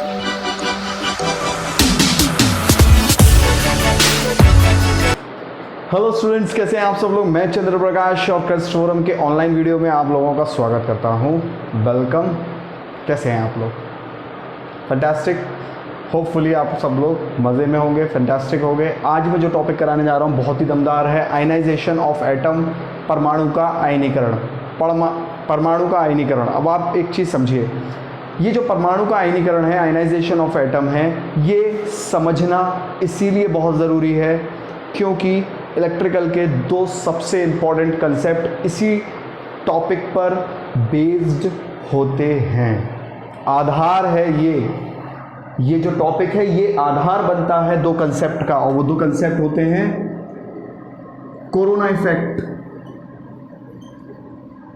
Hello students, कैसे हैं आप सब लोग। मैं चंद्र प्रकाश और क्रेस्ट फोरम के ऑनलाइन वीडियो में आप लोगों का स्वागत करता हूं। वेलकम। कैसे हैं आप लोग? फैंटास्टिक। होपफुली आप सब लोग मज़े में होंगे, फैंटास्टिक होंगे। आज मैं जो टॉपिक कराने जा रहा हूं बहुत ही दमदार है। आयनाइजेशन ऑफ एटम, परमाणु का आयनीकरण। परमाणु का आयनीकरण। अब आप एक चीज़ समझिए, ये जो परमाणु का आयनीकरण है, आयनाइजेशन ऑफ एटम है, ये समझना इसीलिए बहुत ज़रूरी है क्योंकि इलेक्ट्रिकल के दो सबसे इम्पॉर्टेंट कंसेप्ट इसी टॉपिक पर बेस्ड होते हैं। आधार है ये जो टॉपिक है ये आधार बनता है दो कंसेप्ट का, और वो दो कंसेप्ट होते हैं कोरोना इफेक्ट।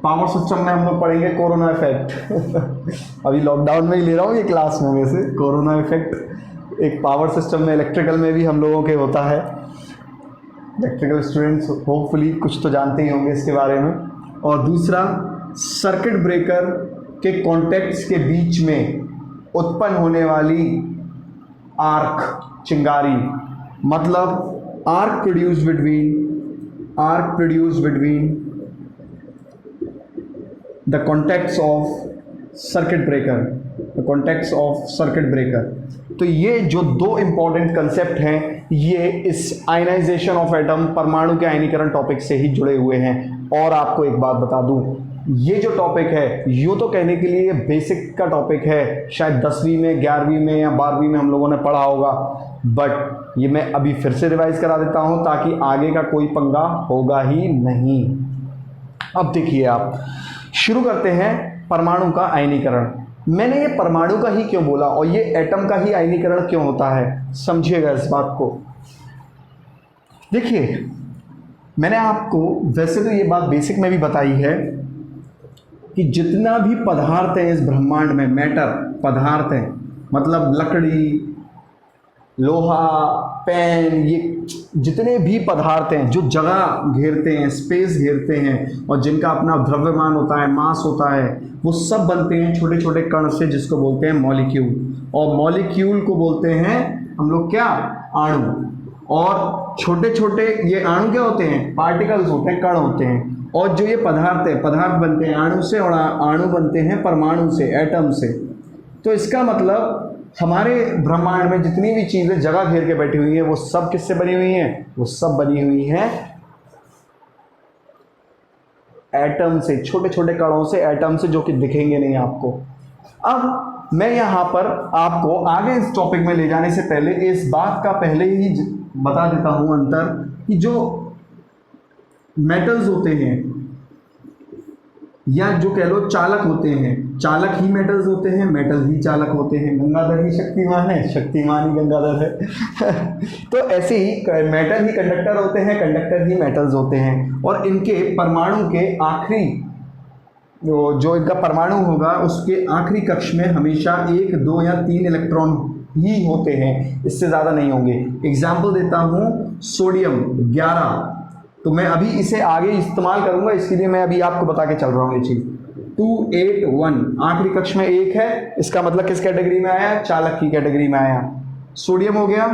पावर सिस्टम में हम लोग पढ़ेंगे कोरोना इफेक्ट। अभी लॉकडाउन में ही ले रहा हूँ ये क्लास में वैसे। कोरोना इफेक्ट एक पावर सिस्टम में, इलेक्ट्रिकल में भी हम लोगों के होता है। इलेक्ट्रिकल स्टूडेंट्स होपफुली कुछ तो जानते ही होंगे इसके बारे में। और दूसरा, सर्किट ब्रेकर के कॉन्टैक्ट्स के बीच में उत्पन्न होने वाली आर्क, चिंगारी, मतलब arc produced between the contacts of circuit breaker. तो ये जो दो इम्पॉर्टेंट कंसेप्ट हैं ये इस आयनाइजेशन ऑफ एटम, परमाणु के आयनीकरण टॉपिक से ही जुड़े हुए हैं। और आपको एक बात बता दूं, ये जो टॉपिक है यूँ तो कहने के लिए बेसिक का टॉपिक है, शायद 10वीं में, 11वीं में या 12वीं में हम लोगों ने पढ़ा होगा, बट ये मैं अभी फिर से रिवाइज करा देता हूँ ताकि आगे का कोई पंगा होगा ही नहीं। अब देखिए, आप शुरू करते हैं परमाणु का आयनीकरण। मैंने ये परमाणु का ही क्यों बोला और ये एटम का ही आयनीकरण क्यों होता है, समझिएगा इस बात को। देखिए, मैंने आपको वैसे तो ये बात बेसिक में भी बताई है कि जितना भी पदार्थ है इस ब्रह्मांड में, मैटर पदार्थ है, मतलब लकड़ी, लोहा, पेन, ये जितने भी पदार्थ हैं जो जगह घेरते हैं, स्पेस घेरते हैं और जिनका अपना द्रव्यमान होता है, मास होता है, वो सब बनते हैं छोटे छोटे कण से, जिसको बोलते हैं मॉलिक्यूल। और मॉलिक्यूल को बोलते हैं हम लोग क्या? अणु। और छोटे छोटे ये अणु क्या होते हैं? पार्टिकल्स होते हैं, कण होते हैं। और जो ये पदार्थ है, पदार्थ बनते हैं अणु से, और अणु बनते हैं परमाणु से, एटम से। तो इसका मतलब हमारे ब्रह्मांड में जितनी भी चीज़ें जगह घेर के बैठी हुई हैं वो सब किससे बनी हुई हैं? वो सब बनी हुई हैं एटम से, छोटे छोटे कणों से, एटम से, जो कि दिखेंगे नहीं आपको। अब मैं यहाँ पर आपको आगे इस टॉपिक में ले जाने से पहले इस बात का पहले ही बता देता हूँ अंतर, कि जो मेटल्स होते हैं या जो कह लो चालक होते हैं, चालक ही मेटल्स होते हैं, मेटल ही चालक होते हैं। गंगाधर ही शक्तिमान है, शक्तिमान ही गंगाधर है। तो ऐसे ही मेटल ही कंडक्टर होते हैं, कंडक्टर ही मेटल्स होते हैं। और इनके परमाणु के आखिरी जो इनका परमाणु होगा उसके आखिरी कक्ष में हमेशा 1, 2 या 3 इलेक्ट्रॉन ही होते हैं, इससे ज़्यादा नहीं होंगे। एग्जाम्पल देता हूँ, सोडियम 11। तो मैं अभी इसे आगे इस्तेमाल करूंगा, इसके लिए मैं अभी आपको बता के चल रहा हूँ ये चीज़। 281 आखिरी कक्ष में 1 है, इसका मतलब किस कैटेगरी में आया? चालक की कैटेगरी में आया। सोडियम हो गया।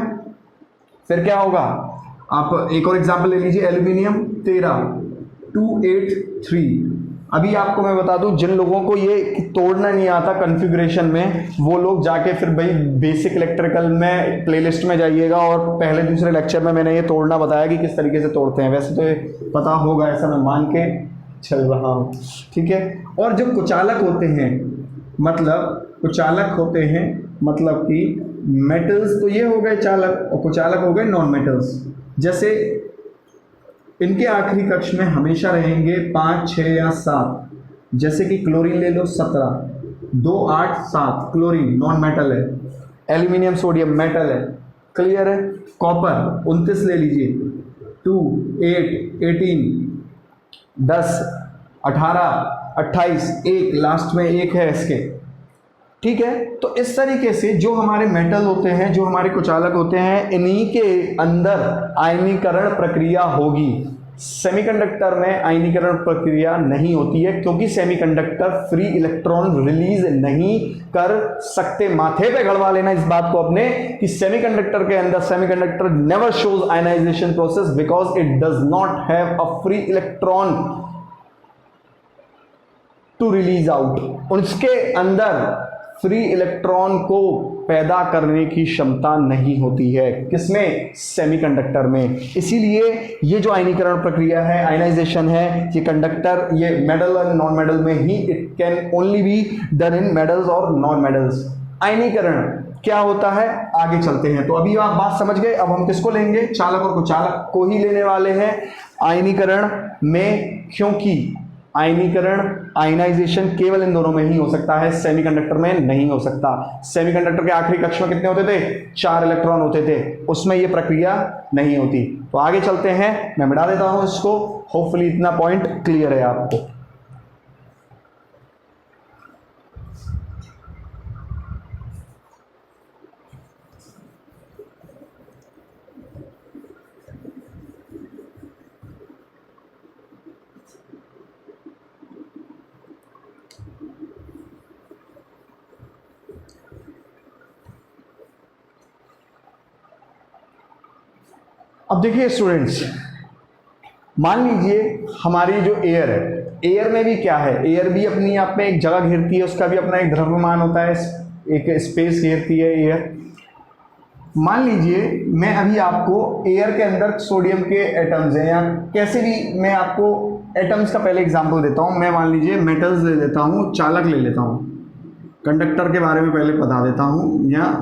फिर क्या होगा? आप एक और एग्जांपल ले लीजिए, एल्यूमिनियम 13, 283। अभी आपको मैं बता दूं, जिन लोगों को ये तोड़ना नहीं आता कॉन्फ़िगरेशन में, वो लोग जाके फिर भाई बेसिक इलेक्ट्रिकल में प्लेलिस्ट में जाइएगा, और पहले दूसरे लेक्चर में मैंने ये तोड़ना बताया कि किस तरीके से तोड़ते हैं। वैसे तो ये पता होगा, ऐसा मैं मान के चल रहा हूँ, ठीक है। और जो कुचालक होते हैं, मतलब कि मेटल्स तो ये हो गए चालक, और कुचालक हो गए नॉन मेटल्स। जैसे इनके आखिरी कक्ष में हमेशा रहेंगे 5, 6 या 7। जैसे कि क्लोरीन ले लो 17, 2, 8, 7 क्लोरीन नॉन मेटल है, एल्यूमिनियम सोडियम मेटल है, क्लियर है। कॉपर 29 ले लीजिए, 2, 8, 18, 10, 18, 28, 1 लास्ट में 1 है इसके, ठीक है। तो इस तरीके से जो हमारे मेटल होते हैं, जो हमारे कुचालक होते हैं, इन्हीं के अंदर आयनीकरण प्रक्रिया होगी। सेमीकंडक्टर में आयनीकरण प्रक्रिया नहीं होती है क्योंकि सेमीकंडक्टर फ्री इलेक्ट्रॉन रिलीज नहीं कर सकते। माथे पे गड़वा लेना इस बात को अपने कि सेमीकंडक्टर के अंदर semiconductor never shows ionisation process because it does not have a free electron to release out. उसके अंदर फ्री इलेक्ट्रॉन को पैदा करने की क्षमता नहीं होती है, किसमें? सेमीकंडक्टर में। इसीलिए ये जो आयनीकरण प्रक्रिया है, आयनाइजेशन है, ये कंडक्टर, ये मेटल और नॉन मेटल में ही it can only be done in metals और नॉन मेटल्स। आयनीकरण क्या होता है, आगे चलते हैं। तो अभी आप बात समझ गए। अब हम किसको लेंगे? चालक और कुचालक को ही लेने वाले हैं आयनीकरण में, क्योंकि आयनीकरण, आयनाइजेशन केवल इन दोनों में ही हो सकता है, सेमीकंडक्टर में नहीं हो सकता। सेमीकंडक्टर के आखिरी कक्ष में कितने होते थे? 4 इलेक्ट्रॉन होते थे, उसमें ये प्रक्रिया नहीं होती। तो आगे चलते हैं, मैं मिटा देता हूं इसको। होपफुली इतना पॉइंट क्लियर है आपको। अब देखिए स्टूडेंट्स, मान लीजिए हमारी जो एयर है, एयर में भी क्या है, एयर भी अपनी आप में एक जगह घेरती है, उसका भी अपना एक द्रव्यमान होता है, एक स्पेस घेरती है एयर। मान लीजिए मैं अभी आपको एयर के अंदर सोडियम के एटम्स हैं, या कैसे भी मैं आपको एटम्स का पहले एग्जांपल देता हूं। मैं मान लीजिए मेटल्स ले लेता हूं, चालक ले लेता हूं, कंडक्टर के बारे में पहले बता देता हूं, या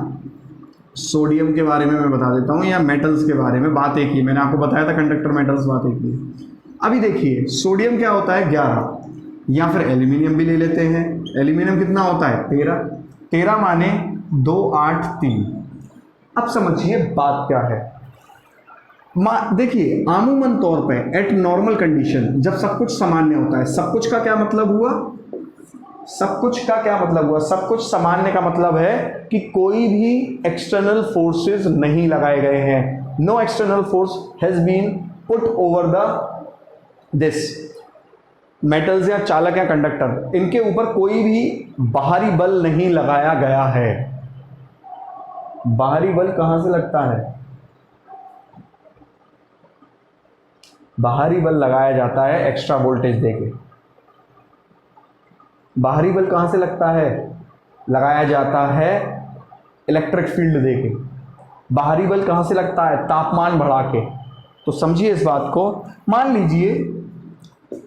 सोडियम के बारे में मैं बता देता हूं, या मेटल्स के बारे में। बात एक ही, मैंने आपको बताया था कंडक्टर मेटल्स, बात एक ही। अभी देखिए सोडियम क्या होता है 11, या फिर एल्यूमिनियम भी ले लेते हैं। एल्यूमिनियम कितना होता है 13, 13 माने 2 8 3। अब समझिए बात क्या है। देखिए आमूमन तौर पे एट नॉर्मल कंडीशन, जब सब कुछ सामान्य होता है, सब कुछ का क्या मतलब हुआ? सब कुछ का क्या मतलब हुआ? सब कुछ सामान्य का मतलब है कि कोई भी एक्सटर्नल फोर्सेस नहीं लगाए गए हैं। No external force has been put over the this metals या चालक या कंडक्टर, इनके ऊपर कोई भी बाहरी बल नहीं लगाया गया है। बाहरी बल कहां से लगता है? बाहरी बल लगाया जाता है एक्स्ट्रा वोल्टेज देके। बाहरी बल कहां से लगता है? लगाया जाता है इलेक्ट्रिक फील्ड देके। बाहरी बल कहां से लगता है? तापमान बढ़ा के। तो समझिए इस बात को। मान लीजिए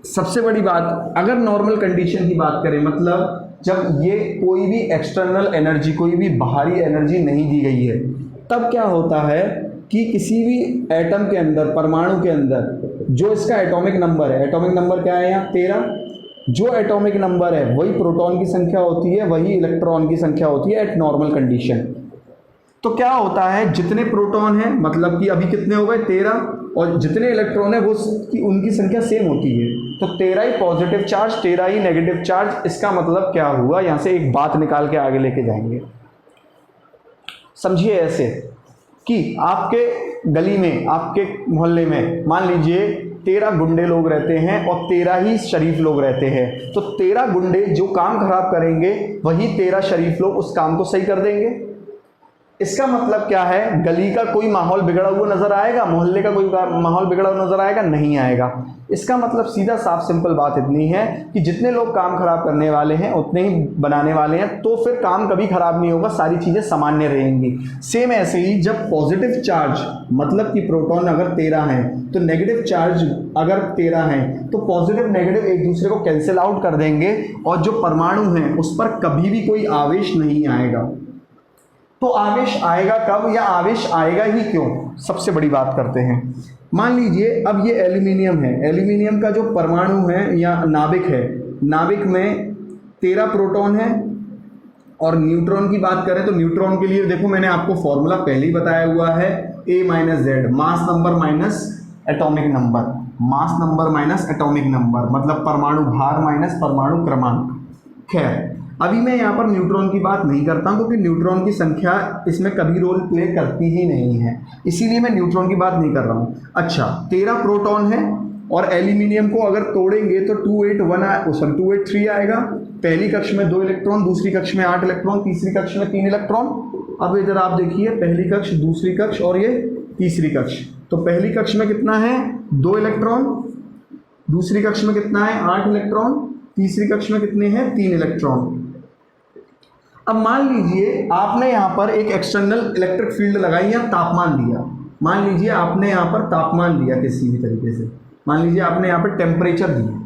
सबसे बड़ी बात, अगर नॉर्मल कंडीशन की बात करें, मतलब जब ये कोई भी एक्सटर्नल एनर्जी, कोई भी बाहरी एनर्जी नहीं दी गई है, तब क्या होता है कि किसी भी एटम के अंदर, परमाणु के अंदर जो इसका एटॉमिक नंबर है, एटॉमिक नंबर क्या है यहाँ 13, जो एटॉमिक नंबर है वही प्रोटॉन की संख्या होती है, वही इलेक्ट्रॉन की संख्या होती है एट नॉर्मल कंडीशन। तो क्या होता है, जितने प्रोटॉन हैं, मतलब कि अभी कितने हो गए 13, और जितने इलेक्ट्रॉन है वो उनकी संख्या सेम होती है। तो 13 ही पॉजिटिव चार्ज, 13 ही नेगेटिव चार्ज। इसका मतलब क्या हुआ, यहां से एक बात निकाल के आगे लेके जाएंगे। समझिए ऐसे कि आपके गली में, आपके मोहल्ले में मान लीजिए 13 गुंडे लोग रहते हैं और 13 ही शरीफ लोग रहते हैं। तो 13 गुंडे जो काम खराब करेंगे, वही 13 शरीफ लोग उस काम को सही कर देंगे। इसका मतलब क्या है, गली का कोई माहौल बिगड़ा हुआ नजर आएगा, मोहल्ले का कोई माहौल बिगड़ा हुआ नजर आएगा? नहीं आएगा। इसका मतलब सीधा साफ सिंपल बात इतनी है कि जितने लोग काम खराब करने वाले हैं उतने ही बनाने वाले हैं, तो फिर काम कभी खराब नहीं होगा, सारी चीजें सामान्य रहेंगी। सेम ऐसे ही जब पॉजिटिव चार्ज, मतलब कि प्रोटॉन अगर 13 हैं तो नेगेटिव चार्ज अगर 13 हैं, तो पॉजिटिव नेगेटिव एक दूसरे को कैंसिल आउट कर देंगे, और जो परमाणु हैं उस पर कभी भी कोई आवेश नहीं आएगा। तो आवेश आएगा कब, या आवेश आएगा ही क्यों, सबसे बड़ी बात करते हैं। मान लीजिए अब ये एल्यूमिनियम है, एल्यूमिनियम का जो परमाणु है या नाभिक है, नाभिक में 13 प्रोटॉन है, और न्यूट्रॉन की बात करें तो न्यूट्रॉन के लिए देखो मैंने आपको फॉर्मूला पहले ही बताया हुआ है, A-Z, mass number minus atomic number, mass number minus atomic number, मतलब परमाणु भार माइनस परमाणु क्रमांक। खैर अभी मैं यहाँ पर न्यूट्रॉन की बात नहीं करता हूँ, क्योंकि न्यूट्रॉन की संख्या इसमें कभी रोल प्ले करती ही नहीं है, इसीलिए मैं न्यूट्रॉन की बात नहीं कर रहा हूँ। अच्छा 13 प्रोटॉन है और एल्यूमिनियम को अगर तोड़ेंगे तो 283 आएगा। पहली कक्ष में 2 इलेक्ट्रॉन, दूसरी कक्ष में 8 इलेक्ट्रॉन, तीसरी कक्ष में 3 इलेक्ट्रॉन। अब इधर आप देखिए, पहली कक्ष, दूसरी कक्ष और ये तीसरी कक्ष। तो पहली कक्ष में कितना है 2 इलेक्ट्रॉन, दूसरी कक्ष में कितना है 8 इलेक्ट्रॉन, तीसरी कक्ष में कितने हैं 3 इलेक्ट्रॉन। अब मान लीजिए आपने यहाँ पर एक एक्सटर्नल इलेक्ट्रिक फील्ड लगाई या तापमान दिया। मान लीजिए आपने यहाँ पर तापमान दिया किसी भी तरीके से, मान लीजिए आपने यहाँ पर टेम्परेचर दिया।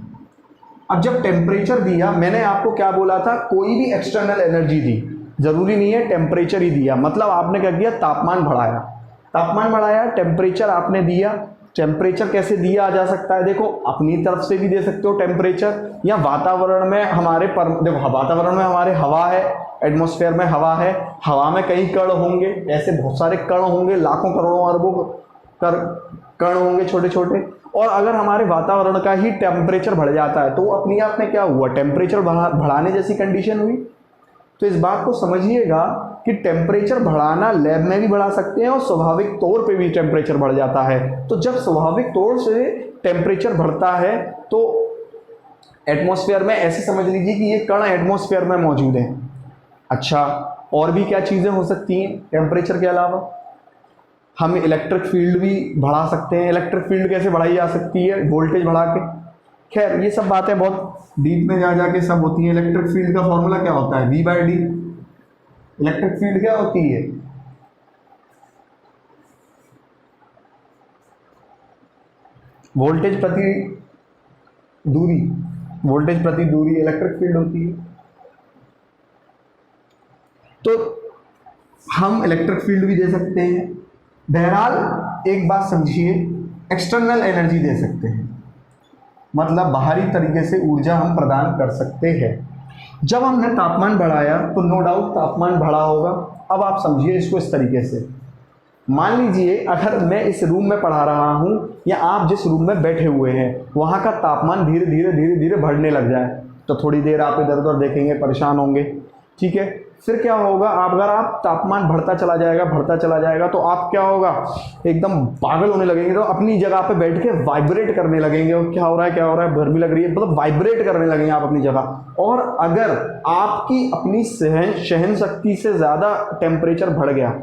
अब जब टेम्परेचर दिया, मैंने आपको क्या बोला था, कोई भी एक्सटर्नल एनर्जी दी, जरूरी नहीं है टेम्परेचर ही दिया, मतलब आपने क्या किया, तापमान बढ़ाया। तापमान बढ़ाया, टेम्परेचर आपने दिया। टेम्परेचर कैसे दिया जा सकता है, देखो अपनी तरफ से भी दे सकते हो टेम्परेचर, या वातावरण में हमारे देखो वातावरण में हमारे हवा है, एटमॉस्फेयर में हवा है, हवा में कई कण होंगे, ऐसे बहुत सारे कण होंगे, लाखों करोड़ों अरबों कण होंगे छोटे छोटे। और अगर हमारे वातावरण का ही टेम्परेचर बढ़ जाता है तो अपने आप में क्या हुआ, टेम्परेचर बढ़ाने जैसी कंडीशन हुई। तो इस बात को समझिएगा कि टेम्परेचर बढ़ाना लैब में भी बढ़ा सकते हैं और स्वाभाविक तौर पे भी टेम्परेचर बढ़ जाता है। तो जब स्वाभाविक तौर से टेम्परेचर बढ़ता है तो एटमॉस्फेयर में, ऐसे समझ लीजिए कि ये कण एटमॉस्फेयर में मौजूद हैं। अच्छा, और भी क्या चीज़ें हो सकती हैं टेम्परेचर के अलावा, हम इलेक्ट्रिक फील्ड भी बढ़ा सकते हैं। इलेक्ट्रिक फील्ड कैसे बढ़ाई जा सकती है, वोल्टेज बढ़ा के। खैर ये सब बातें बहुत डीप में जा जाके सब होती हैं। इलेक्ट्रिक फील्ड का फॉर्मूला क्या होता है, V/D। इलेक्ट्रिक फील्ड क्या होती है, वोल्टेज प्रति दूरी, वोल्टेज प्रति दूरी इलेक्ट्रिक फील्ड होती है। तो हम इलेक्ट्रिक फील्ड भी दे सकते हैं। बहरहाल एक बात समझिए, एक्सटर्नल एनर्जी दे सकते हैं, मतलब बाहरी तरीके से ऊर्जा हम प्रदान कर सकते हैं। जब हमने तापमान बढ़ाया तो नो डाउट तापमान बढ़ा होगा। अब आप समझिए इसको इस तरीके से, मान लीजिए अगर मैं इस रूम में पढ़ा रहा हूँ या आप जिस रूम में बैठे हुए हैं वहाँ का तापमान धीरे धीरे बढ़ने लग जाए, तो थोड़ी देर आप इधर उधर देखेंगे, परेशान होंगे, ठीक है। फिर क्या होगा, अगर आप तापमान बढ़ता चला जाएगा तो आप क्या होगा, एकदम पागल होने लगेंगे, तो अपनी जगह पे बैठ के वाइब्रेट करने लगेंगे। और क्या हो रहा है, गर्मी लग रही है, मतलब वाइब्रेट करने लगेंगे आप अपनी जगह। और अगर आपकी अपनी सहन शक्ति से ज़्यादा टेम्परेचर बढ़ गया,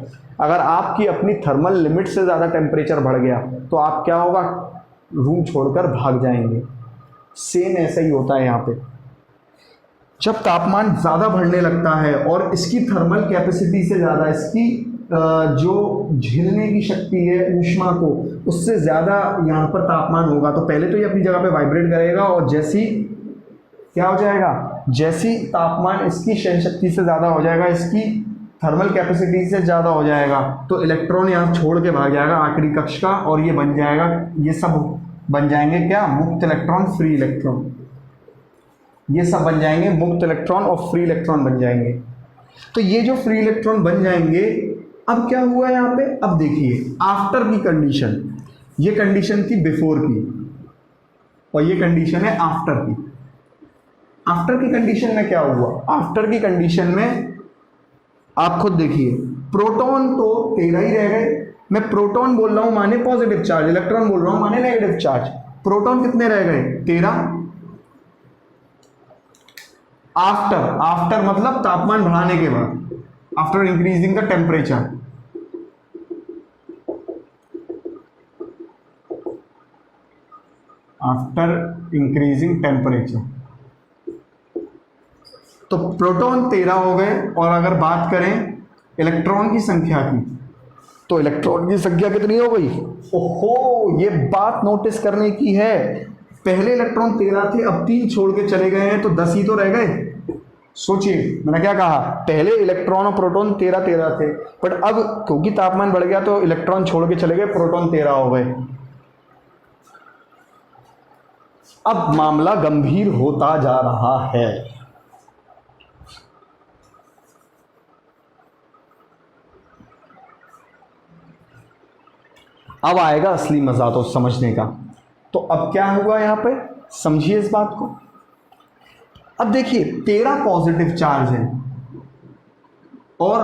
अगर आपकी अपनी थर्मल लिमिट से ज़्यादा टेम्परेचर बढ़ गया तो आप क्या होगा, रूम छोड़कर भाग जाएंगे। सेम ऐसा ही होता है यहाँ पे, जब तापमान ज़्यादा बढ़ने लगता है और इसकी थर्मल कैपेसिटी से ज़्यादा, इसकी जो झेलने की शक्ति है ऊष्मा को, उससे ज़्यादा यहाँ पर तापमान होगा, तो पहले तो ये अपनी जगह पे वाइब्रेट करेगा और जैसी क्या हो जाएगा, जैसी तापमान इसकी सहन शक्ति से ज़्यादा हो जाएगा, इसकी थर्मल कैपेसिटी से ज़्यादा हो जाएगा, तो इलेक्ट्रॉन यहाँ छोड़ के भाग जाएगा आखिरी कक्ष का, और ये बन जाएगा, ये सब बन जाएंगे क्या, मुक्त इलेक्ट्रॉन, फ्री इलेक्ट्रॉन। ये सब बन जाएंगे मुक्त इलेक्ट्रॉन और फ्री इलेक्ट्रॉन बन जाएंगे। तो ये जो फ्री इलेक्ट्रॉन बन जाएंगे, अब क्या हुआ यहाँ पे, अब देखिए आफ्टर की कंडीशन, ये कंडीशन थी बिफोर की और ये कंडीशन है आफ्टर की। आफ्टर की कंडीशन में क्या हुआ, आफ्टर की कंडीशन में आप खुद देखिए, प्रोटॉन तो 13 ही रह गए। मैं प्रोटॉन बोल रहा हूं माने पॉजिटिव चार्ज, इलेक्ट्रॉन बोल रहा हूं माने नेगेटिव चार्ज। प्रोटॉन कितने रह गए, 13। आफ्टर मतलब तापमान बढ़ाने के बाद, after increasing the temperature. After increasing temperature तो प्रोटॉन 13 हो गए। और अगर बात करें इलेक्ट्रॉन की संख्या की, तो इलेक्ट्रॉन की संख्या कितनी हो गई, ओहो, ये बात नोटिस करने की है। पहले इलेक्ट्रॉन 13 थे, अब 3 छोड़ के चले गए हैं, तो 10 ही तो रह गए। सोचिए मैंने क्या कहा, पहले इलेक्ट्रॉन और प्रोटॉन 13 थे, बट अब क्योंकि तापमान बढ़ गया तो इलेक्ट्रॉन छोड़ के चले गए, प्रोटॉन 13 हो गए। अब मामला गंभीर होता जा रहा है। अब आएगा असली मजा तो समझने का। तो अब क्या हुआ यहां पे, समझिए इस बात को। अब देखिए 13 पॉजिटिव चार्ज है और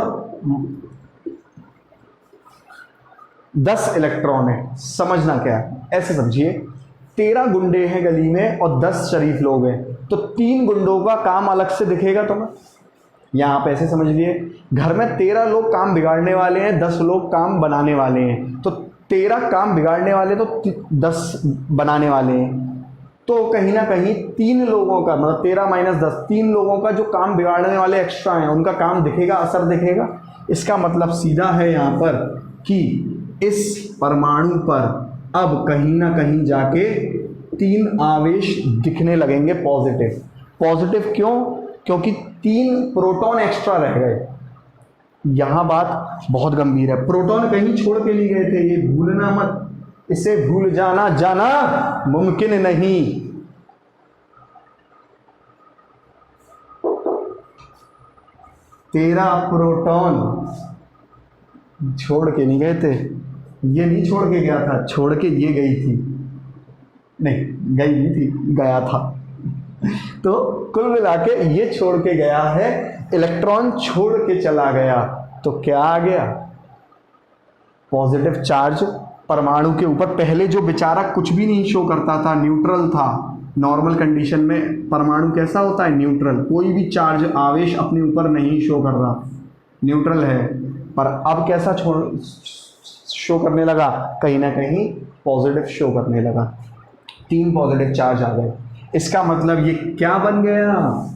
10 इलेक्ट्रॉन है। समझना क्या है, ऐसे समझिए 13 गुंडे हैं गली में और 10 शरीफ लोग हैं, तो 3 गुंडों का काम अलग से दिखेगा तुम्हें, या आप ऐसे समझ लिए घर में 13 लोग काम बिगाड़ने वाले हैं, 10 लोग काम बनाने वाले हैं, तो 13 काम बिगाड़ने वाले तो 10 बनाने वाले हैं, तो कहीं ना कहीं 3 लोगों का मतलब 13 - 10 3 लोगों का जो काम बिगाड़ने वाले एक्स्ट्रा हैं उनका काम दिखेगा, असर दिखेगा। इसका मतलब सीधा है यहाँ पर कि इस परमाणु पर अब कहीं ना कहीं जाके 3 आवेश दिखने लगेंगे पॉजिटिव। पॉजिटिव क्यों? क्योंकि 3 प्रोटॉन एक्स्ट्रा रह गए। यहाँ बात बहुत गंभीर है, प्रोटॉन कहीं छोड़ के लिए गए थे, ये भूलना मत, इसे भूल जाना मुमकिन नहीं। तेरा प्रोटॉन छोड़ के नहीं गए थे, ये नहीं छोड़ के गया था, छोड़ के ये गई थी, नहीं गई नहीं थी, गया था। तो कुल मिला के ये छोड़ के गया है, इलेक्ट्रॉन छोड़ के चला गया, तो क्या आ गया? पॉजिटिव चार्ज परमाणु के ऊपर। पहले जो बेचारा कुछ भी नहीं शो करता था, न्यूट्रल था, नॉर्मल कंडीशन में परमाणु कैसा होता है? न्यूट्रल, कोई भी चार्ज आवेश अपने ऊपर नहीं शो कर रहा, न्यूट्रल है। पर अब कैसा शो करने लगा? कहीं ना कहीं पॉजिटिव शो करने लगा, 3 पॉजिटिव चार्ज आ गए। इसका मतलब ये क्या बन गया?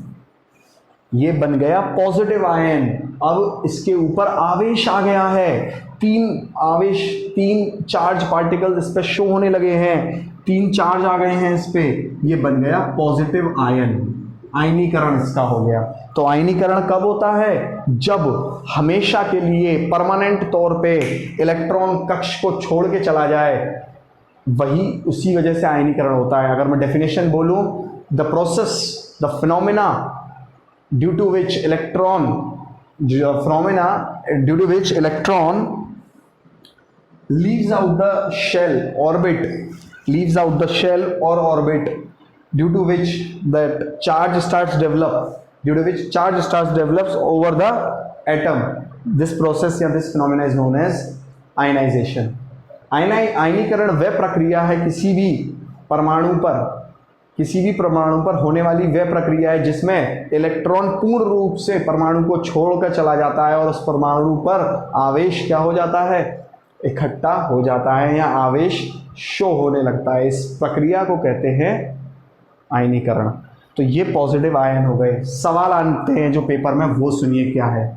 ये बन गया पॉजिटिव आयन। अब इसके ऊपर आवेश आ गया है, 3 आवेश, 3 चार्ज पार्टिकल्स इस पे शो होने लगे हैं, 3 चार्ज आ गए हैं इस पे, ये बन गया पॉजिटिव आयन। आयनीकरण इसका हो गया। तो आयनीकरण कब होता है? जब हमेशा के लिए परमानेंट तौर पे इलेक्ट्रॉन कक्ष को छोड़ के चला जाए, वही उसी वजह से आयनीकरण होता है। अगर मैं डेफिनेशन बोलूं, the process, the phenomena due to which electron leaves out the shell or orbit, due to which charge starts develops over the atom. This process या this phenomena is known as ionization. आयनीकरण वह प्रक्रिया है किसी भी परमाणु पर होने वाली वह प्रक्रिया है जिसमें इलेक्ट्रॉन पूर्ण रूप से परमाणु को छोड़कर चला जाता है और उस परमाणु पर आवेश क्या हो जाता है? इकट्ठा हो जाता है या आवेश शो होने लगता है। इस प्रक्रिया को कहते हैं आयनीकरण। तो ये पॉजिटिव आयन हो गए। सवाल आते हैं जो पेपर में, वो सुनिए क्या है।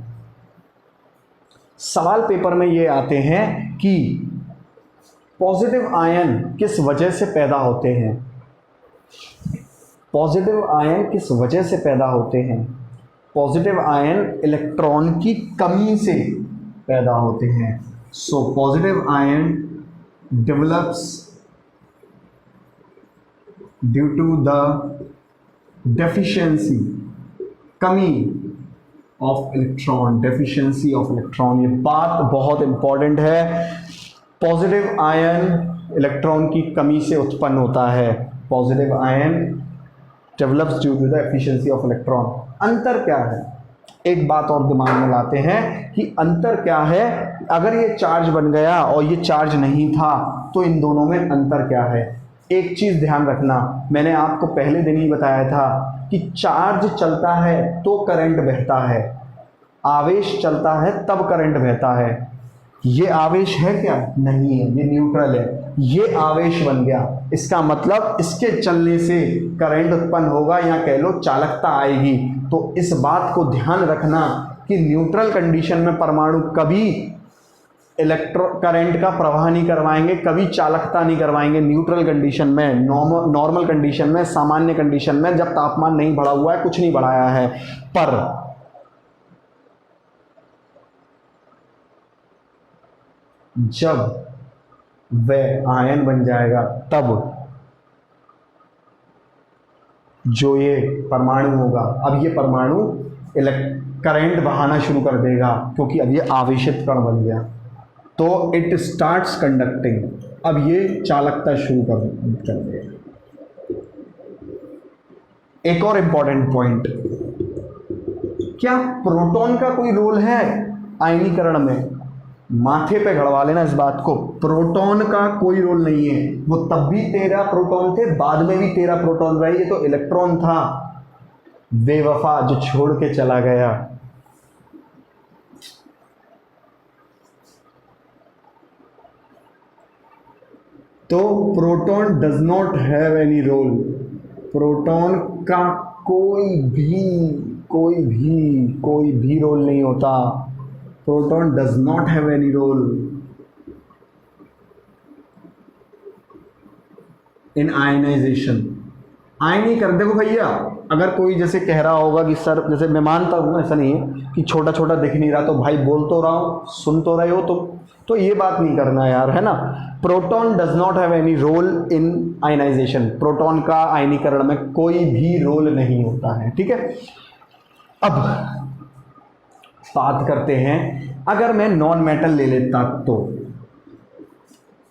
सवाल पेपर में ये आते हैं कि पॉजिटिव आयन किस वजह से पैदा होते हैं? पॉजिटिव आयन किस वजह से पैदा होते हैं? पॉजिटिव आयन इलेक्ट्रॉन की कमी से पैदा होते हैं। So positive ion develops due to the deficiency, कमी of electron, deficiency of electron. ये बात बहुत इंपॉर्टेंट है। पॉजिटिव आयन इलेक्ट्रॉन की कमी से उत्पन्न होता है। Positive ion develops due to the efficiency of electron. अंतर क्या है? एक बात और दिमाग में लाते हैं कि अंतर क्या है। अगर ये चार्ज बन गया और ये चार्ज नहीं था, तो इन दोनों में अंतर क्या है? एक चीज़ ध्यान रखना, मैंने आपको पहले दिन ही बताया था कि चार्ज चलता है तो करंट बहता है, आवेश चलता है तब करंट बहता है। ये आवेश है क्या? नहीं है, ये न्यूट्रल है। ये आवेश बन गया, इसका मतलब इसके चलने से करंट उत्पन्न होगा या कह लो चालकता आएगी। तो इस बात को ध्यान रखना कि न्यूट्रल कंडीशन में परमाणु कभी करंट का प्रवाह नहीं करवाएंगे, कभी चालकता नहीं करवाएंगे। न्यूट्रल कंडीशन में, नॉर्मल कंडीशन में, सामान्य कंडीशन में, जब तापमान नहीं बढ़ा हुआ है, कुछ नहीं बढ़ाया है, पर जब वह आयन बन जाएगा तब जो ये परमाणु होगा, अब ये परमाणु करंट बहाना शुरू कर देगा क्योंकि अब ये आवेशित कण बन गया। तो इट स्टार्ट्स कंडक्टिंग, अब ये चालकता शुरू कर देगा। एक और इंपॉर्टेंट पॉइंट, क्या प्रोटॉन का कोई रोल है आयनीकरण में? माथे पे गड़वा लेना इस बात को, प्रोटॉन का कोई रोल नहीं है। वो तब भी 13 प्रोटॉन थे, बाद में भी 13 प्रोटॉन रहे। ये तो इलेक्ट्रॉन था बेवफा जो छोड़ के चला गया। तो proton does not have any role. Proton का कोई भी रोल नहीं होता। Proton does not have any role in ionisation. आयनीकरण, देखो भैया, अगर कोई जैसे कह रहा होगा कि सर, जैसे मैं मानता हूँ ऐसा नहीं है कि छोटा छोटा दिख नहीं रहा तो भाई बोल तो रहा हूँ, सुन तो रहे हो, तो ये बात नहीं करना यार, है ना। Proton does not have any role in ionisation. Proton का आयनीकरण में कोई भी रोल नहीं होता है, ठीक है। अब बात करते हैं, अगर मैं नॉन मेटल ले लेता तो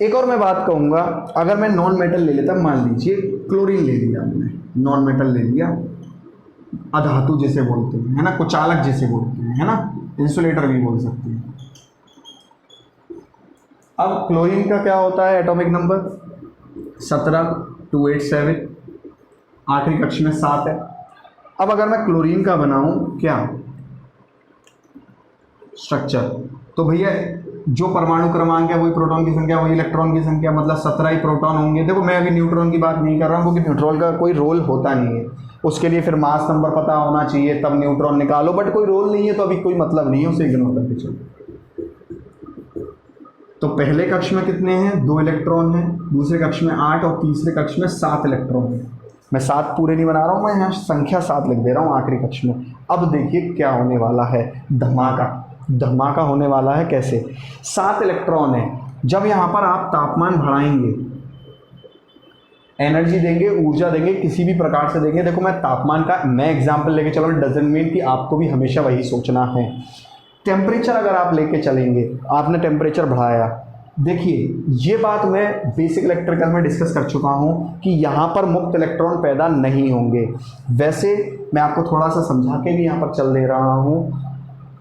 एक और मैं बात कहूँगा, अगर मैं नॉन मेटल ले लेता, मान लीजिए क्लोरीन ले लिया हमने, नॉन मेटल ले लिया, अधातु जिसे बोलते हैं, है ना, कुचालक जिसे बोलते हैं, है ना, इंसुलेटर भी बोल सकते हैं। अब क्लोरीन का क्या होता है एटॉमिक नंबर 17, 287, आखिरी कक्ष में 7 है। अब अगर मैं क्लोरीन का बनाऊं क्या स्ट्रक्चर, तो भैया जो परमाणु क्रमांक है वही प्रोटॉन की संख्या, वही इलेक्ट्रॉन की संख्या, मतलब 17 ही प्रोटॉन होंगे। देखो मैं अभी न्यूट्रॉन की बात नहीं कर रहा हूँ क्योंकि न्यूट्रॉन का कोई रोल होता नहीं है, उसके लिए फिर मास नंबर पता होना चाहिए तब न्यूट्रॉन निकालो, बट कोई रोल नहीं है तो अभी कोई मतलब नहीं है, उसे इग्नोर करके चलो। तो पहले कक्ष में कितने हैं, 2 इलेक्ट्रॉन हैं, दूसरे कक्ष में 8 और तीसरे कक्ष में 7 इलेक्ट्रॉन हैं। मैं 7 पूरे नहीं बना रहा हूँ, मैं यहाँ संख्या 7 लिख दे रहा हूँ आखिरी कक्ष में। अब देखिए क्या होने वाला है, धमाका होने वाला है। कैसे, 7 इलेक्ट्रॉन है, जब यहाँ पर आप तापमान बढ़ाएंगे, एनर्जी देंगे, ऊर्जा देंगे, किसी भी प्रकार से देंगे। देखो मैं तापमान का मैं एग्जाम्पल लेके चल रहा हूँ, डजंट मीन कि आपको भी हमेशा वही सोचना है। टेम्परेचर अगर आप लेके चलेंगे, आपने टेम्परेचर बढ़ाया, देखिए ये बात मैं बेसिक इलेक्ट्रिकल में डिस्कस कर चुका हूँ कि यहाँ पर मुक्त इलेक्ट्रॉन पैदा नहीं होंगे। वैसे मैं आपको थोड़ा सा समझा के भी यहाँ पर चल दे रहा हूँ।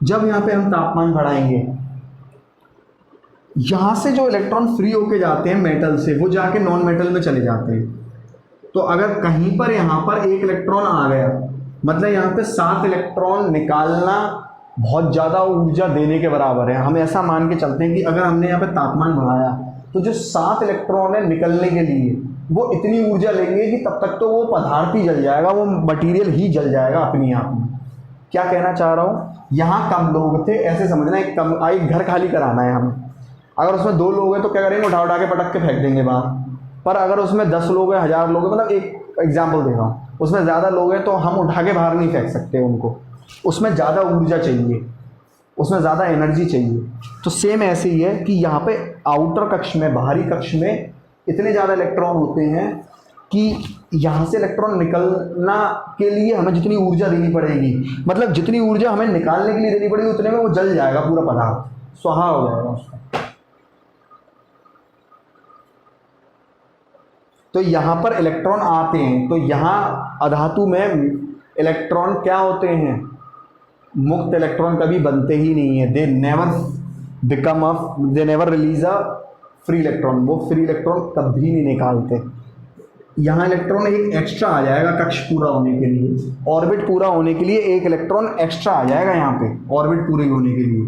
जब यहाँ पे हम तापमान बढ़ाएंगे, यहाँ से जो इलेक्ट्रॉन फ्री होके जाते हैं मेटल से, वो जाके नॉन मेटल में चले जाते हैं। तो अगर कहीं पर यहाँ पर 1 इलेक्ट्रॉन आ गया, मतलब यहाँ पे 7 इलेक्ट्रॉन निकालना बहुत ज़्यादा ऊर्जा देने के बराबर है। हम ऐसा मान के चलते हैं कि अगर हमने यहाँ पे तापमान बढ़ाया तो जो 7 इलेक्ट्रॉन है निकलने के लिए वो इतनी ऊर्जा लेंगे कि तब तक तो वो पदार्थ ही जल जाएगा, वो मटेरियल ही जल जाएगा अपने आप में। क्या कहना चाह रहा हूँ, यहाँ कम लोग थे, ऐसे समझना, एक घर खाली कराना है हमें। अगर उसमें 2 लोग हैं तो क्या करेंगे, उठा के पटक के फेंक देंगे बाहर। पर अगर उसमें 10 लोग हैं, 1000 लोग हैं, मतलब एक एग्जाम्पल दे रहा हूँ, उसमें ज़्यादा लोग हैं तो हम उठा के बाहर नहीं फेंक सकते उनको, उसमें ज़्यादा ऊर्जा चाहिए, उसमें ज़्यादा एनर्जी चाहिए। तो सेम ऐसे ही है कि यहाँ पे आउटर कक्ष में, बाहरी कक्ष में इतने ज़्यादा इलेक्ट्रॉन होते हैं कि यहाँ से इलेक्ट्रॉन निकलना के लिए हमें जितनी ऊर्जा देनी पड़ेगी, मतलब जितनी ऊर्जा हमें निकालने के लिए देनी पड़ेगी, उतने में वो जल जाएगा, पूरा पदार्थ स्वाहा हो जाएगा उसका। तो यहाँ पर इलेक्ट्रॉन आते हैं, तो यहाँ अधातु में इलेक्ट्रॉन क्या होते हैं, मुक्त इलेक्ट्रॉन कभी बनते ही नहीं है। They never release a free electron, वो फ्री इलेक्ट्रॉन कभी नहीं निकालते। यहाँ इलेक्ट्रॉन एक एक्स्ट्रा आ जाएगा कक्ष पूरा होने के लिए, ऑर्बिट पूरा होने के लिए एक इलेक्ट्रॉन एक्स्ट्रा आ जाएगा यहाँ पे ऑर्बिट पूरी होने के लिए,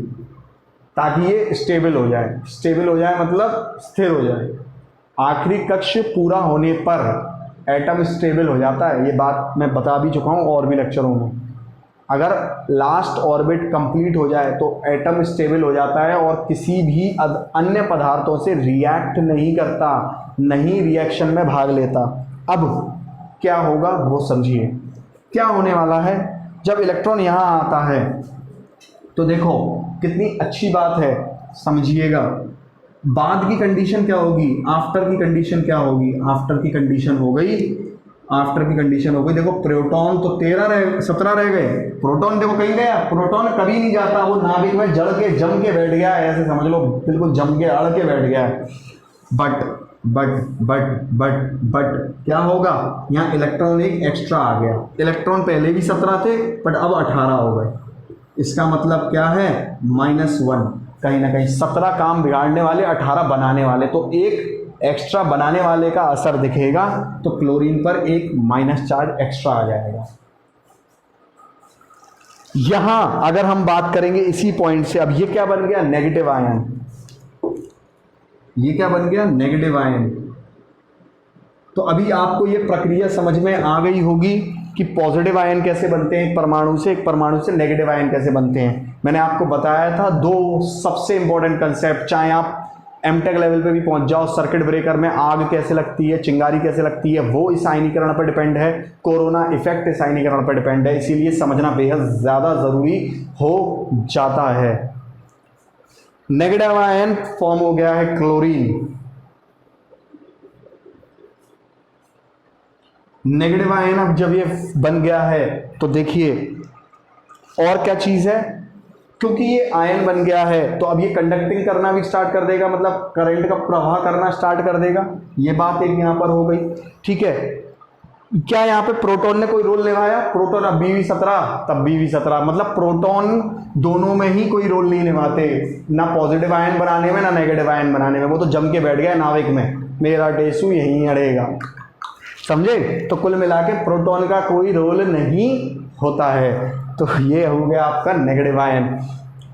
ताकि ये स्टेबल हो जाए। स्टेबल हो जाए मतलब स्थिर हो जाए। आखिरी कक्ष पूरा होने पर एटम स्टेबल हो जाता है, ये बात मैं बता भी चुका हूँ और भी लेक्चरों में। अगर लास्ट ऑर्बिट कंप्लीट हो जाए तो एटम स्टेबल हो जाता है और किसी भी अन्य पदार्थों से रिएक्ट नहीं करता, नहीं रिएक्शन में भाग लेता। अब क्या होगा वो समझिए, क्या होने वाला है जब इलेक्ट्रॉन यहाँ आता है। तो देखो कितनी अच्छी बात है, समझिएगा। बाद की कंडीशन क्या होगी, आफ्टर की कंडीशन क्या होगी, आफ्टर की कंडीशन हो गई, आफ्टर की कंडीशन हो गई। देखो प्रोटॉन तो 17 रह गए, प्रोटॉन देखो कहीं गया, प्रोटॉन कभी नहीं जाता, वो नाभिक में जड़ के जम के बैठ गया है, ऐसे समझ लो, बिल्कुल जम के अड़ के बैठ गया है। बट क्या होगा, यहाँ इलेक्ट्रॉन एक एक्स्ट्रा आ गया। इलेक्ट्रॉन पहले भी 17 थे बट अब 18 हो गए। इसका मतलब क्या है, -1। कहीं ना कहीं 17 काम बिगाड़ने वाले, 18 बनाने वाले, तो एक एक्स्ट्रा बनाने वाले का असर दिखेगा, तो क्लोरीन पर एक माइनस चार्ज एक्स्ट्रा आ जाएगा। यहां अगर हम बात करेंगे इसी पॉइंट से, अब ये क्या बन गया, नेगेटिव आयन, ये क्या बन गया, नेगेटिव आयन। तो अभी आपको ये प्रक्रिया समझ में आ गई होगी कि पॉजिटिव आयन कैसे बनते हैं, एक परमाणु से नेगेटिव आयन कैसे बनते हैं। मैंने आपको बताया था दो सबसे इंपॉर्टेंट कंसेप्ट, चाहे आप एमटेक लेवल पे भी पहुंच जाओ, सर्किट ब्रेकर में आग कैसे लगती है, चिंगारी कैसे लगती है, वो इस आयनीकरण पर डिपेंड है, कोरोना इफेक्ट इस आयनीकरण पर डिपेंड है, इसीलिए समझना बेहद ज़्यादा ज़रूरी हो जाता है। नेगेटिव आयन फॉर्म हो गया है क्लोरीन, नेगेटिव आयन अब जब ये बन गया है तो देखिए और क्या चीज़ है, क्योंकि ये आयन बन गया है तो अब ये कंडक्टिंग करना भी स्टार्ट कर देगा, मतलब करंट का प्रवाह करना स्टार्ट कर देगा। ये बात एक यहाँ पर हो गई, ठीक है। क्या यहाँ पे प्रोटॉन ने कोई रोल निभाया, प्रोटॉन अब Bv17 तब Bv17, मतलब प्रोटॉन दोनों में ही कोई रोल नहीं निभाते, ना पॉजिटिव आयन बनाने में ना नेगेटिव आयन बनाने में, वो तो जम के बैठ गया नाविक में, मेरा टेसू यहीं अड़ेगा, समझे। तो कुल मिला के प्रोटॉन का कोई रोल नहीं होता है। तो ये हो गया आपका नेगेटिव आयन।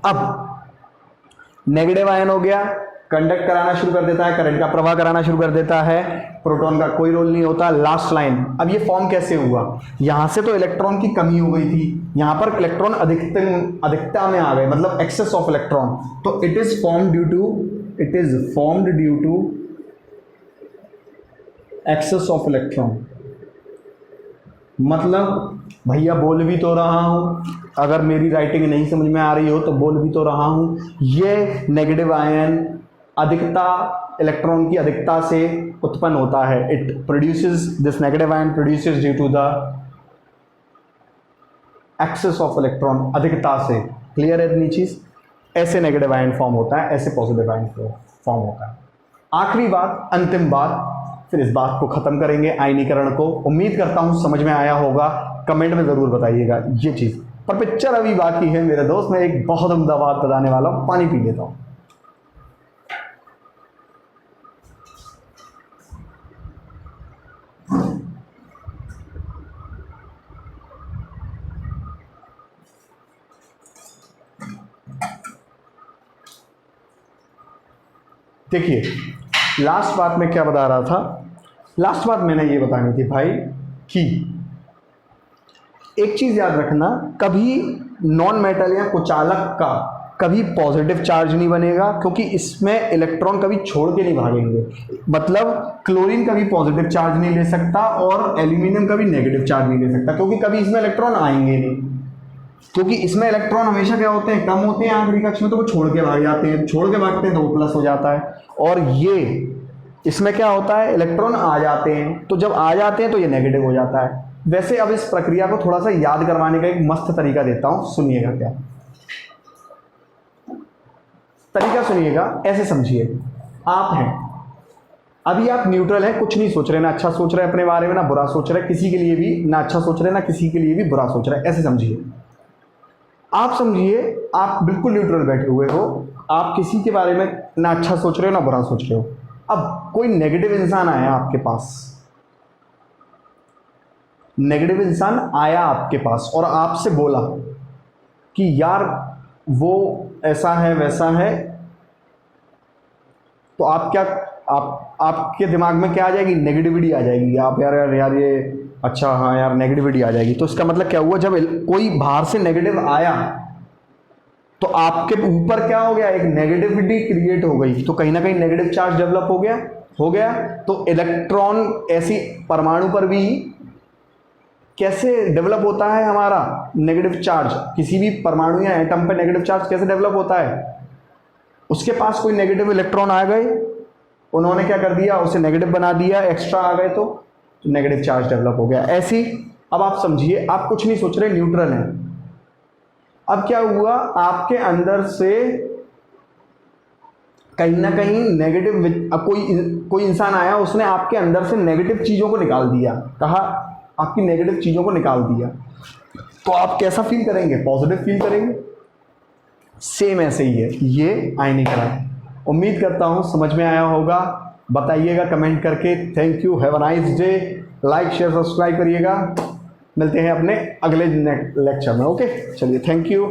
अब नेगेटिव आयन हो गया, कंडक्ट कराना शुरू कर देता है, करंट का प्रवाह कराना शुरू कर देता है, प्रोटॉन का कोई रोल नहीं होता। लास्ट लाइन, अब ये फॉर्म कैसे हुआ, यहां से तो इलेक्ट्रॉन की कमी हो गई थी, यहां पर इलेक्ट्रॉन अधिकता में आ गए, मतलब एक्सेस ऑफ इलेक्ट्रॉन। तो it is formed due to excess of electron. मतलब भैया बोल भी तो रहा हूं, अगर मेरी राइटिंग नहीं समझ में आ रही हो तो बोल भी तो रहा हूं, ये नेगेटिव आयन अधिकता, इलेक्ट्रॉन की अधिकता से उत्पन्न होता है। It produces, this negative ion produces due to the excess of electron, अधिकता से। क्लियर है इतनी चीज, ऐसे नेगेटिव आयन फॉर्म होता है, ऐसे पॉजिटिव आयन फॉर्म होता है। आखिरी बात, अंतिम बात, फिर इस बात को खत्म करेंगे आयनीकरण को। उम्मीद करता हूं समझ में आया होगा, कमेंट में जरूर बताइएगा ये चीज। पर पिक्चर अभी बाकी है मेरे दोस्त, मैं एक बहुत उम्दा बात बताने वाला हूं, पानी पी लेता हूं। देखिए लास्ट बात मैं क्या बता रहा था, लास्ट बात मैंने ये बतानी थी भाई कि एक चीज याद रखना, कभी नॉन मेटल या कुचालक का कभी पॉजिटिव चार्ज नहीं बनेगा, क्योंकि इसमें इलेक्ट्रॉन कभी छोड़ के नहीं भागेंगे। मतलब क्लोरीन कभी पॉजिटिव चार्ज नहीं ले सकता और एल्यूमिनियम कभी नेगेटिव चार्ज नहीं ले सकता, क्योंकि कभी इसमें इलेक्ट्रॉन आएंगे नहीं, क्योंकि इसमें इलेक्ट्रॉन हमेशा क्या होते हैं, कम होते हैं आखिरी कक्ष में, तो वो छोड़ के भाग जाते हैं, छोड़ के भागते हैं तो वो प्लस हो जाता है। और ये इसमें क्या होता है, इलेक्ट्रॉन आ जाते हैं, तो जब आ जाते हैं तो ये नेगेटिव हो जाता है। वैसे अब इस प्रक्रिया को थोड़ा सा याद करवाने का एक मस्त तरीका देता हूं, सुनिएगा। क्या तरीका सुनिएगा, ऐसे समझिए, आप हैं अभी, आप न्यूट्रल हैं, कुछ नहीं सोच रहे, ना अच्छा सोच रहे अपने बारे में, ना बुरा सोच रहे किसी के लिए भी, ना अच्छा सोच रहे ना किसी के लिए भी बुरा सोच रहे, ऐसे समझिए। आप समझिए आप बिल्कुल न्यूट्रल बैठे हुए हो, आप किसी के बारे में ना अच्छा सोच रहे हो ना बुरा सोच रहे हो। अब कोई नेगेटिव इंसान आया आपके पास, नेगेटिव इंसान आया आपके पास और आपसे बोला कि यार वो ऐसा है वैसा है, तो आप क्या, आपके दिमाग में क्या आ जाएगी, नेगेटिविटी आ जाएगी। आप यार ये अच्छा, हाँ यार नेगेटिविटी आ जाएगी। तो इसका मतलब क्या हुआ, जब कोई बाहर से नेगेटिव आया तो आपके ऊपर क्या हो गया, एक नेगेटिविटी क्रिएट हो गई, तो कहीं ना कहीं नेगेटिव चार्ज डेवलप हो गया। तो इलेक्ट्रॉन ऐसी परमाणु पर भी कैसे डेवलप होता है हमारा नेगेटिव चार्ज, किसी भी परमाणु या एटम पे नेगेटिव चार्ज कैसे डेवलप होता है, उसके पास कोई नेगेटिव इलेक्ट्रॉन आ गए, उन्होंने क्या कर दिया, उसे नेगेटिव बना दिया, एक्स्ट्रा आ गए तो नेगेटिव चार्ज डेवलप हो गया। ऐसी अब आप समझिए, आप कुछ नहीं सोच रहे, न्यूट्रल हैं। अब क्या हुआ, आपके अंदर से कहीं ना कहीं नेगेटिव, अब कोई इंसान आया, उसने आपके अंदर से नेगेटिव चीजों को निकाल दिया, कहा आपकी नेगेटिव चीजों को निकाल दिया, तो आप कैसा फील करेंगे, पॉजिटिव फील करेंगे। सेम ऐसे ही है, ये आयनिक है। उम्मीद करता हूँ समझ में आया होगा, बताइएगा कमेंट करके। Thank you, have a nice day. Like share subscribe करिएगा। मिलते हैं अपने अगले लेक्चर में। ओके, चलिए, थैंक यू।